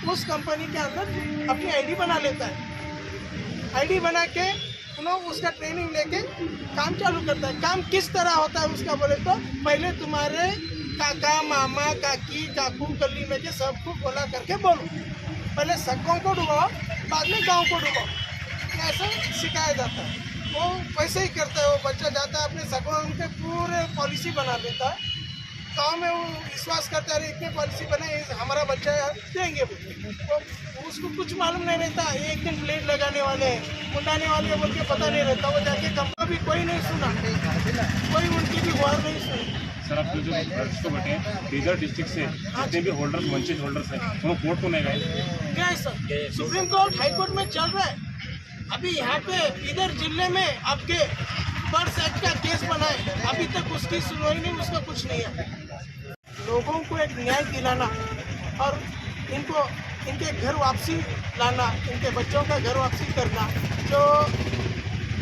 उस कंपनी के अंदर अपनी आईडी बना लेता है। आईडी बना के उसका ट्रेनिंग लेके काम चालू करता है। काम किस तरह होता है उसका बोले तो पहले तुम्हारे काका मामा काकी काकू गली में के सबको बोला करके बोलो, पहले सबकों को डुबाओ, बाद में गांव को डुबाओ, ऐसा सिखाया जाता है। वो वैसे ही करता है। वो बच्चा जाता है अपने सगों उनके पूरे पॉलिसी बना देता है। गाँव में वो विश्वास करता है इतने पॉलिसी बने हमारा बच्चा देंगे, तो उसको कुछ मालूम नहीं रहता। एक दिन प्लेट लगाने वाले हैं, उठाने वाले बोल के पता नहीं रहता। वो जाके कंपनी भी कोई नहीं सुना, कोई उनकी भी गुहार नहीं सुनी। सर आप जो ड्रग्स को बटे बीदर डिस्ट्रिक्ट से जितने भी होल्डर्स वंचित होल्डर्स हैं वो कोर्ट को नहीं गए क्या है sir? Supreme court high court में चल रहा है अभी। यहाँ पे इधर जिले में आपके बर्ड्स एक्ट का केस बनाए, अभी तक उसकी सुनवाई नहीं, उसका कुछ नहीं है। लोगों को एक न्याय दिलाना और इनको इनके घर वापसी लाना, इनके बच्चों का घर वापसी करना। जो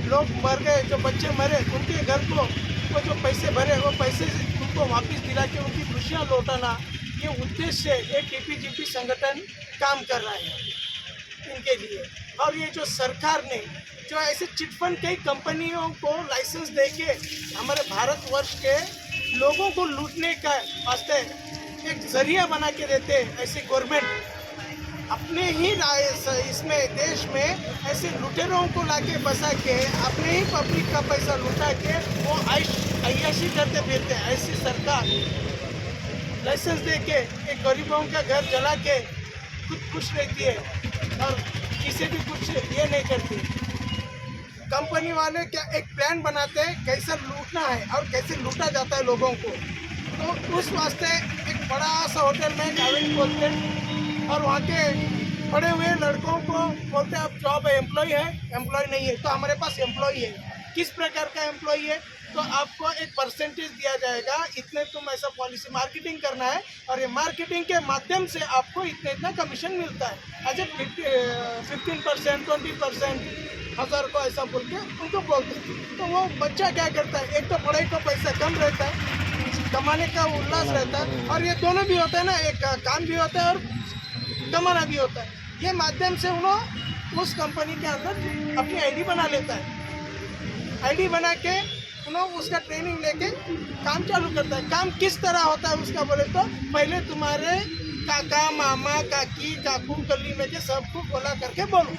लोग मर गए, जो बच्चे मरे, उनके घर को वो जो पैसे भरे वो पैसे उनको वापस दिला के उनकी खुशियाँ लौटाना, ये उद्देश्य से एक टीपीजीपी संगठन काम कर रहा है इनके लिए। और ये जो सरकार ने जो ऐसे चिटफंड कई कंपनियों को लाइसेंस देके हमारे भारतवर्ष के लोगों को लूटने का वास्ते एक जरिया बना के देते हैं, ऐसी गवर्नमेंट अपने ही इसमें देश में ऐसे लुटेरों को लाके बसा के अपने ही पब्लिक का पैसा लुटा के वो अय्याशी करते फिरते हैं। ऐसी सरकार लाइसेंस दे के एक गरीबों का घर जला के खुद खुश रहती है और किसी भी कुछ ये नहीं करती। कंपनी वाले क्या एक प्लान बनाते हैं कैसे लूटना है और कैसे लूटा जाता है लोगों को। तो उस वास्ते एक बड़ा सा होटल में गाड़ी खोलते हैं और वहाँ के पड़े हुए लड़कों को बोलते हैं आप जॉब है, एम्प्लॉय है, एम्प्लॉय नहीं है तो हमारे पास एम्प्लॉय है। किस प्रकार का एम्प्लॉय है तो आपको एक परसेंटेज दिया जाएगा, इतने तुम ऐसा पॉलिसी मार्केटिंग करना है और ये मार्केटिंग के माध्यम से आपको इतना इतना कमीशन मिलता है। ऐसे 15%, 20% 1000 को ऐसा बोल के उनको बोलते हैं। तो वो बच्चा क्या करता है, एक तो पढ़ाई का पैसा कम रहता है, कमाने का उल्लास रहता है और ये दोनों भी होता है ना, एक काम भी होता है और कमाना भी होता है। ये माध्यम से उन्होंने उस कंपनी के अंदर अपनी आईडी बना लेता है। आईडी बना के उन्होंने उसका ट्रेनिंग लेके काम चालू करता है। काम किस तरह होता है उसका बोले तो पहले तुम्हारे काका मामा काकी काकू गली में के सबको बोला करके बोलो,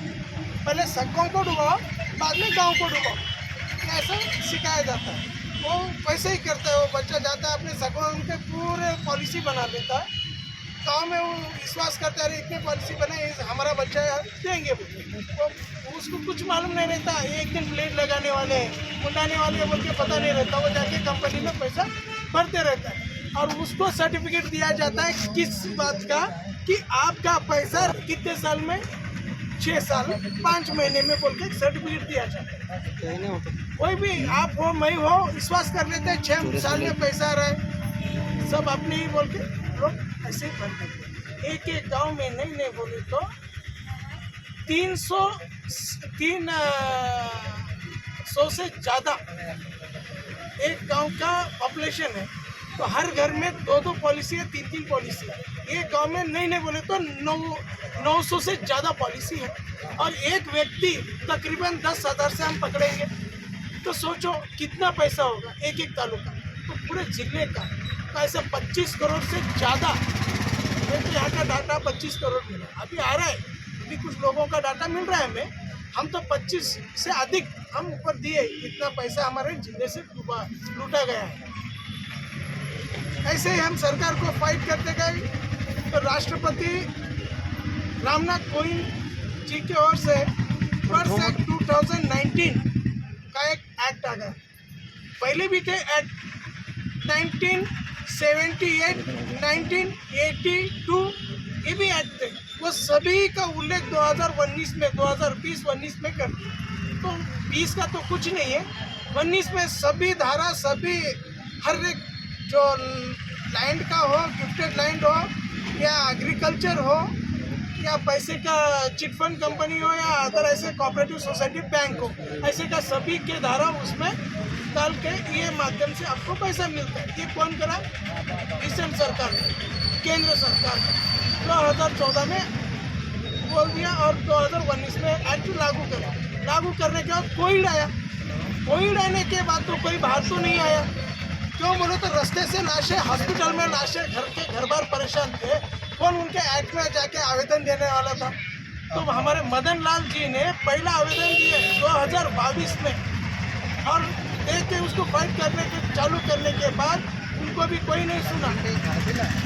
पहले सबकों को डुबाओ, बाद में गाँव को डुबाओ, ऐसा सिखाया जाता है। वो वैसे ही करता है। वो बच्चा जाता है अपने सगों उनके पूरे पॉलिसी बना देता है। गाँव में वो विश्वास करता है इतने पॉलिसी बने हमारा बच्चा देंगे, तो उसको कुछ मालूम नहीं रहता। एक दिन प्लेट लगाने वाले हैं, उठाने वाले बोल के पता नहीं रहता। वो जाके कंपनी में पैसा भरते रहता है और उसको सर्टिफिकेट दिया जाता है किस बात का कि आपका पैसा कितने साल में, 6 साल 5 महीने में बोल के सर्टिफिकेट दिया जाता है। कोई भी आप हो मैं हो विश्वास कर लेते हैं 6 साल में पैसा आ रहा है, सब अपने ही बोल के लोग ऐसे ही भर देते। एक एक गाँव में नहीं बोले तो 300 से ज़्यादा एक गांव का पॉपुलेशन है, तो हर घर में 2-2 पॉलिसी है, 3-3 पॉलिसी है। एक गांव में नहीं बोले तो 900 से ज़्यादा पॉलिसी है और एक व्यक्ति तकरीबन 10,000 से हम पकड़ेंगे तो सोचो कितना पैसा होगा एक एक तालुका, तो पूरे जिले का तो ऐसा 25 करोड़ से ज़्यादा। यहाँ का डाटा 25 करोड़ मिला अभी आ रहा है, अभी कुछ लोगों का डाटा मिल रहा है हमें। हम तो 25 से अधिक हम ऊपर दिए, इतना पैसा हमारे जिले से लूटा गया है। ऐसे ही हम सरकार को फाइट करते गए तो राष्ट्रपति रामनाथ कोविंद जी की ओर से बर्ड्स एक्ट 2019 का एक एक्ट आ गया। पहले भी थे एक्ट 1978, 1982 ये भी एक्ट थे, वो सभी का उल्लेख 2019 में कर दिया। तो 20 का तो कुछ नहीं है, 19 में सभी धारा सभी हर एक जो लैंड का हो, गिफ्टेड लैंड हो या एग्रीकल्चर हो या पैसे का चिटफंड कंपनी हो या अदर ऐसे कोऑपरेटिव सोसाइटी बैंक हो, ऐसे का सभी के धारा उसमें डाल के ये माध्यम से आपको पैसा मिलता है। ये कौन करा? रिसेंट सरकार, केंद्र सरकार 2014 में बोल दिया और 2019 में एक्ट लागू करने के बाद कोविड आया। कोविड आने के बाद तो कोई बाहर तो नहीं आया। क्यों बोलो तो रास्ते से नाशे, हॉस्पिटल में नाशे, घर बार परेशान थे। कौन उनके एक्ट में जाके आवेदन देने वाला था? तो हमारे मदन लाल जी ने पहला आवेदन दिए 2022 में, और देख के उसको फाइट करने के चालू करने के बाद उनको भी कोई नहीं सुना,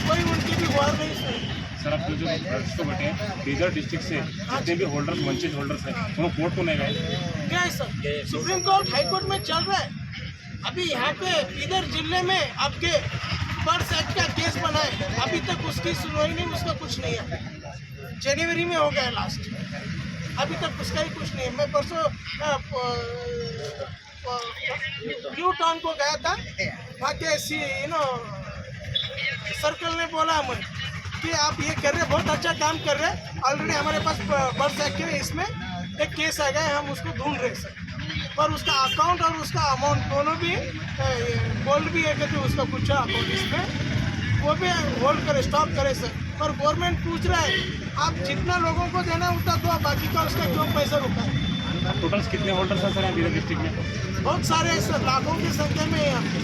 कोई उनकी भी गुहार नहीं सुनी। सर आप जो ड्रग्स को बटे बीदर डिस्ट्रिक्ट से जितने भी होल्डर्स वंचित होल्डर्स हैं उनको कोर्ट को नहीं गए? क्या है sir, supreme court high court में चल रहा है। अभी यहाँ पे इधर जिले में आपके बर्ड्स एक्ट का केस बना है, अभी तक उसकी सुनवाई नहीं, उसका कुछ नहीं है। जनवरी में हो गया लास्ट, अभी तक उसका ही कुछ नहीं है। मैं परसों न्यू टाउन को गया था, वहाँ के सर्कल ने बोला हमें कि आप ये कर रहे, बहुत अच्छा काम कर रहे हैं, ऑलरेडी हमारे पास बर्ड्स एक्ट के इसमें एक केस आ गया है, हम उसको ढूंढ रहे सर। पर उसका अकाउंट और उसका अमाउंट दोनों भी गोल्ड भी है कि उसका कुछ अकाउंट इसमें वो भी होल्ड करे, स्टॉप करे सर। पर गवर्नमेंट पूछ रहा है आप जितना लोगों को देना है उतना दो, बाकी का उसका क्यों पैसा रुका है? टोटल कितने होल्डर्स हैं सर यहाँ बीदर डिस्ट्रिक्ट में? बहुत सारे हैं सर, लाखों की संख्या में है यहाँ पे।